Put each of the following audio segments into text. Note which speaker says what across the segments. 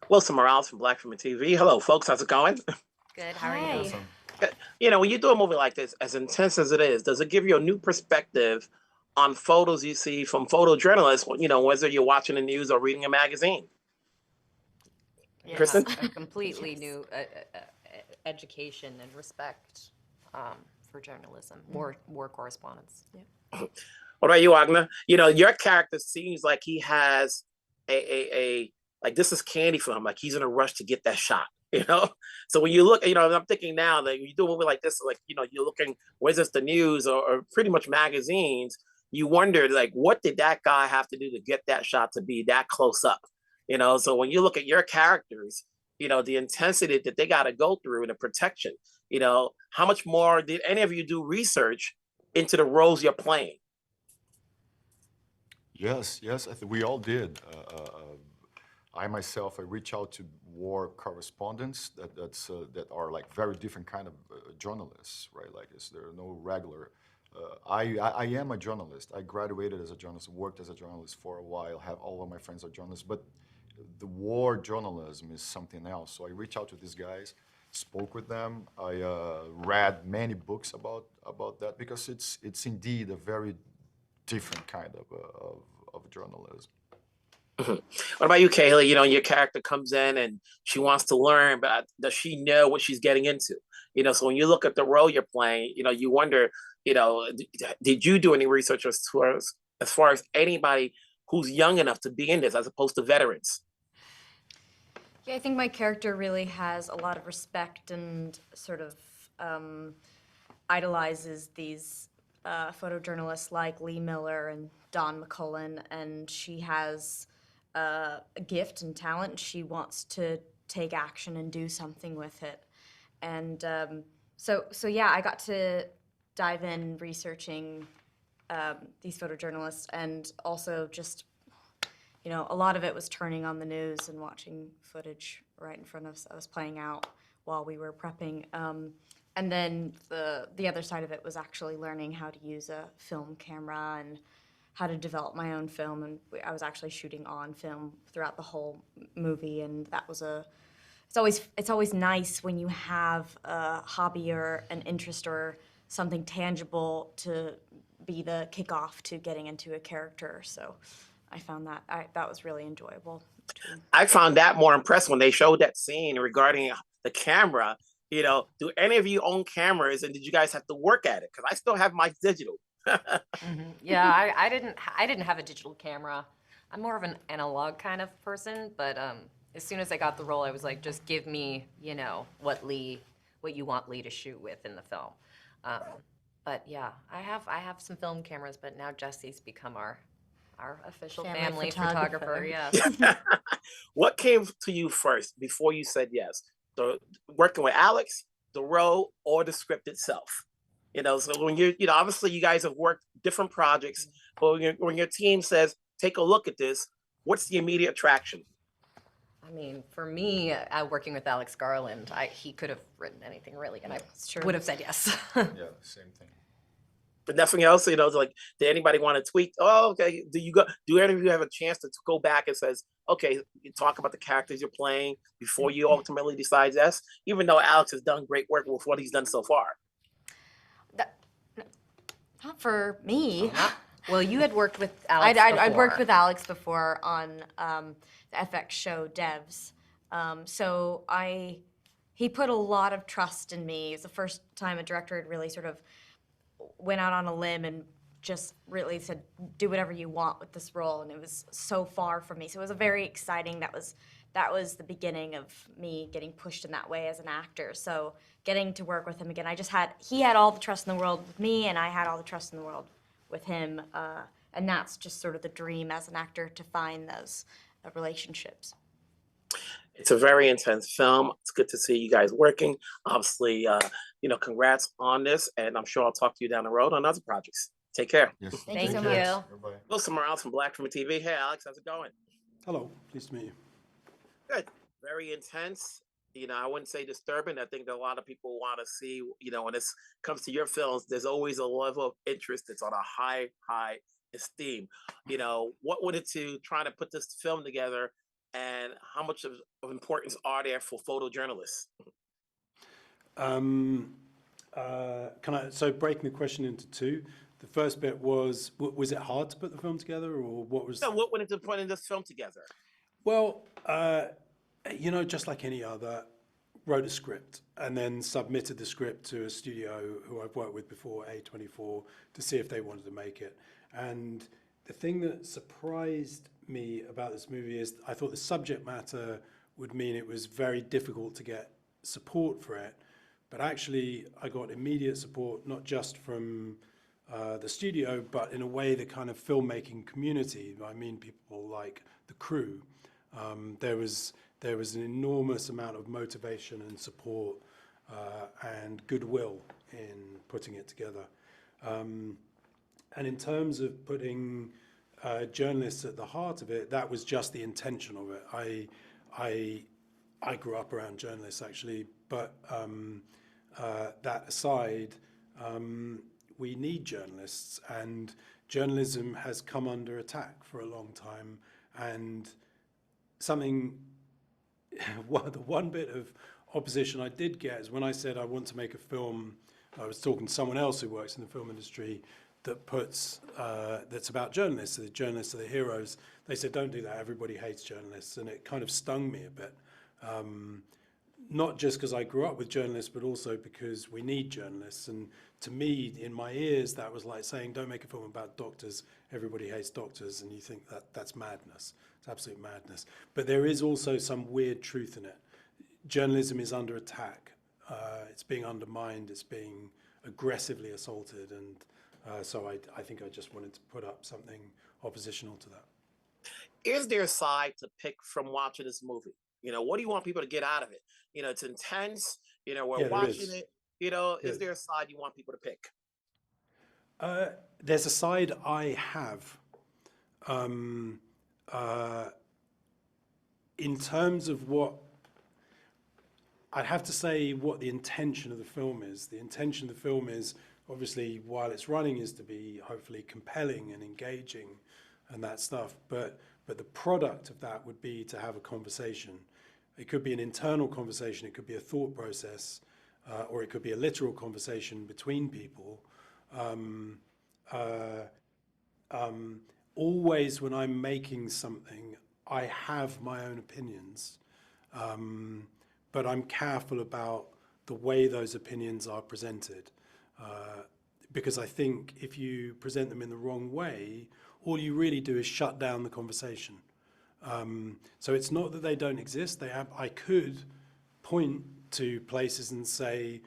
Speaker 1: Wilson Morales from Black Film TV. Hello, folks. How's it going?
Speaker 2: Good. How are you?
Speaker 3: Hi.
Speaker 4: Awesome.
Speaker 1: When you do a movie like this, as intense as it is, does it give you a new perspective on photos you see from photojournalists? Whether you're watching the news or reading a magazine.
Speaker 2: Yeah,
Speaker 1: Kristen?
Speaker 2: a completely new education and respect for journalism, war correspondence. Yeah.
Speaker 1: What about you, Wagner? Your character seems like he has a like this is candy for him. Like he's in a rush to get that shot. So when you look, I'm thinking now that you do a movie like this, like you're looking, whether it's the news or pretty much magazines, you wonder like what did that guy have to do to get that shot to be that close up? So when you look at your characters, the intensity that they got to go through and the protection, how much more did any of you do research into the roles you're playing?
Speaker 4: Yes, yes, I think we all did. I myself, I reach out to war correspondents that are like very different kind of journalists, right? Like there are no regular. I am a journalist. I graduated as a journalist, worked as a journalist for a while. Have all of my friends are journalists, but the war journalism is something else. So I reach out to these guys, spoke with them. I read many books about that because it's indeed a very different kind of journalism.
Speaker 1: What about you, Cailee? Your character comes in and she wants to learn, but does she know what she's getting into? So when you look at the role you're playing, you wonder, did you do any research as far as anybody who's young enough to be in this as opposed to veterans?
Speaker 3: Yeah, I think my character really has a lot of respect and sort of idolizes these photojournalists like Lee Miller and Don McCullen, and she has a gift and talent. She wants to take action and do something with it. And so yeah, I got to dive in researching these photojournalists, and also just, a lot of it was turning on the news and watching footage right in front of us playing out while we were prepping. And then the other side of it was actually learning how to use a film camera and how to develop my own film. And I was actually shooting on film throughout the whole movie, and that was it's always nice when you have a hobby or an interest or something tangible to be the kickoff to getting into a character. So I found that was really enjoyable too.
Speaker 1: I found that more impressive when they showed that scene regarding the camera. Do any of you own cameras, and did you guys have to work at it? Because I still have my digital.
Speaker 2: Yeah, I didn't have a digital camera. I'm more of an analog kind of person, but as soon as I got the role, I was like, just give me, what you want Lee to shoot with in the film. But yeah, I have some film cameras, but now Jesse's become our official family photographer. Yes.
Speaker 1: What came to you first before you said yes? The working with Alex, the role, or the script itself? So when obviously you guys have worked different projects, but when your team says, take a look at this, what's the immediate attraction?
Speaker 2: I mean, for me, working with Alex Garland, he could have written anything really, and I would have said yes.
Speaker 4: Yeah, same thing.
Speaker 1: But nothing else, like, did anybody want to tweak? Oh, okay. Do any of you have a chance to go back and says, okay, you talk about the characters you're playing before you ultimately decide yes, even though Alex has done great work with what he's done so far?
Speaker 3: Not for me.
Speaker 2: Well, you had worked with Alex
Speaker 3: I'd worked with Alex before on the FX show Devs. So he put a lot of trust in me. It was the first time a director had really sort of went out on a limb and just really said, do whatever you want with this role, and it was so far from me. So it was a very exciting, that was the beginning of me getting pushed in that way as an actor. So getting to work with him again, he had all the trust in the world with me, and I had all the trust in the world with him. And that's just sort of the dream as an actor, to find those relationships.
Speaker 1: It's a very intense film. It's good to see you guys working. Obviously, congrats on this, and I'm sure I'll talk to you down the road on other projects. Take care.
Speaker 4: Yes.
Speaker 3: Thank you so
Speaker 2: much.
Speaker 4: Bye-bye.
Speaker 1: Wilson Morales from Black Film TV. Hey, Alex, how's it going?
Speaker 5: Hello, pleased to meet you.
Speaker 1: Good. Very intense. I wouldn't say disturbing. I think that a lot of people want to see, when this comes to your films, there's always a level of interest that's on a high esteem. What went into trying to put this film together, and how much of importance are there for photojournalists?
Speaker 5: So breaking the question into two, the first bit was it hard to put the film together, or what was?
Speaker 1: So what went into putting this film together?
Speaker 5: Well, just like any other, wrote a script and then submitted the script to a studio who I've worked with before, A24, to see if they wanted to make it. And the thing that surprised me about this movie is I thought the subject matter would mean it was very difficult to get support for it. But actually, I got immediate support, not just from the studio, but in a way the kind of filmmaking community. I mean, people like the crew. There was an enormous amount of motivation and support and goodwill in putting it together. And in terms of putting journalists at the heart of it, that was just the intention of it. I grew up around journalists, actually, but that aside, we need journalists, and journalism has come under attack for a long time. And the one bit of opposition I did get is when I said I want to make a film, I was talking to someone else who works in the film industry that's about journalists. The journalists are the heroes. They said, don't do that, everybody hates journalists. And it kind of stung me a bit. Not just because I grew up with journalists, but also because we need journalists. And to me, in my ears, that was like saying, don't make a film about doctors, everybody hates doctors. And you think that's madness. It's absolute madness. But there is also some weird truth in it. Journalism is under attack. It's being undermined. It's being aggressively assaulted. And so I think I just wanted to put up something oppositional to that.
Speaker 1: Is there a side to pick from watching this movie? What do you want people to get out of it? It's intense. We're watching it. Is there a side you want people to pick?
Speaker 5: There's a side I have. In terms of what I'd have to say, what the intention of the film is. The intention of the film is, obviously, while it's running, is to be hopefully compelling and engaging and that stuff. But the product of that would be to have a conversation. It could be an internal conversation, it could be a thought process, or it could be a literal conversation between people. Always when I'm making something, I have my own opinions, but I'm careful about the way those opinions are presented. Because I think if you present them in the wrong way, all you really do is shut down the conversation. So it's not that they don't exist. I could point to places and say,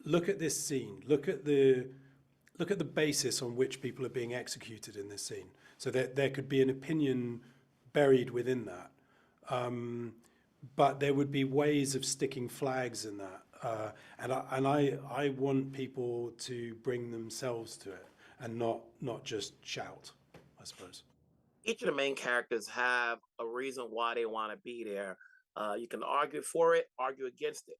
Speaker 5: look at this scene. Look at the basis on which people are being executed in this scene. So there could be an opinion buried within that. But there would be ways of sticking flags in that. And I want people to bring themselves to it and not just shout, I suppose.
Speaker 1: Each of the main characters have a reason why they want to be there. You can argue for it, argue against it,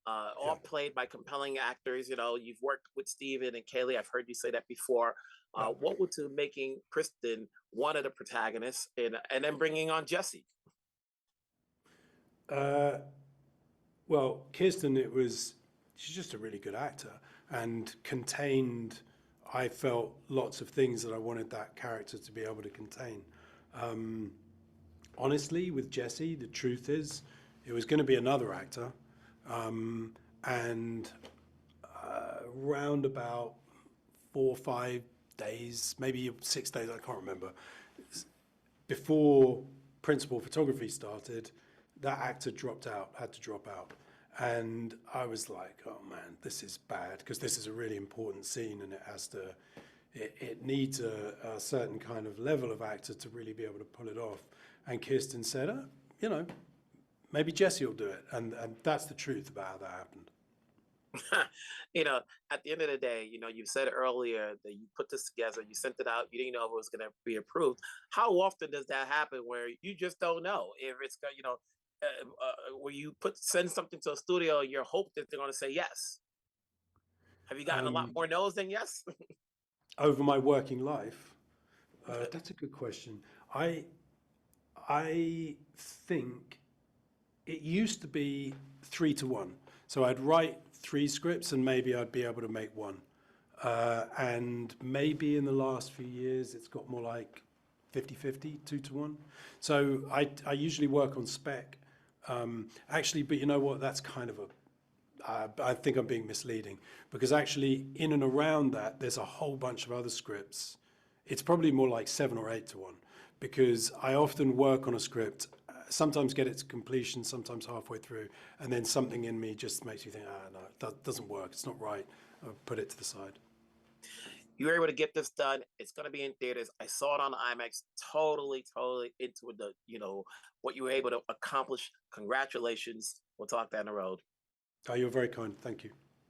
Speaker 1: all played by compelling actors. You've worked with Stephen and Cailee. I've heard you say that before. What would to making Kirsten one of the protagonists and then bringing on Jesse?
Speaker 5: Well, Kirsten, she's just a really good actor and contained, I felt, lots of things that I wanted that character to be able to contain. Honestly, with Jesse, the truth is, it was going to be another actor. And round about 4 or 5 days, maybe 6 days, I can't remember, before principal photography started, that actor had to drop out. And I was like, oh man, this is bad, because this is a really important scene and it needs a certain kind of level of actor to really be able to pull it off. And Kirsten said, maybe Jesse will do it. And that's the truth about how that happened.
Speaker 1: At the end of the day, you said earlier that you put this together, you sent it out, you didn't know if it was going to be approved. How often does that happen where you just don't know if it's going, where you send something to a studio and you're hoping that they're going to say yes? Have you gotten a lot more no's than yes?
Speaker 5: Over my working life? That's a good question. I think it used to be 3-1. So I'd write 3 scripts and maybe I'd be able to make 1. And maybe in the last few years, it's got more like 50-50, 2-1. So I usually work on spec. Actually, but you know what? That's kind of I think I'm being misleading, because actually in and around that, there's a whole bunch of other scripts. It's probably more like 7 or 8-1, because I often work on a script, sometimes get it to completion, sometimes halfway through, and then something in me just makes you think, no, that doesn't work, it's not right. I'll put it to the side.
Speaker 1: You were able to get this done. It's going to be in theaters. I saw it on IMAX. Totally into the, what you were able to accomplish. Congratulations. We'll talk down the road.
Speaker 5: Oh, you're very kind. Thank you.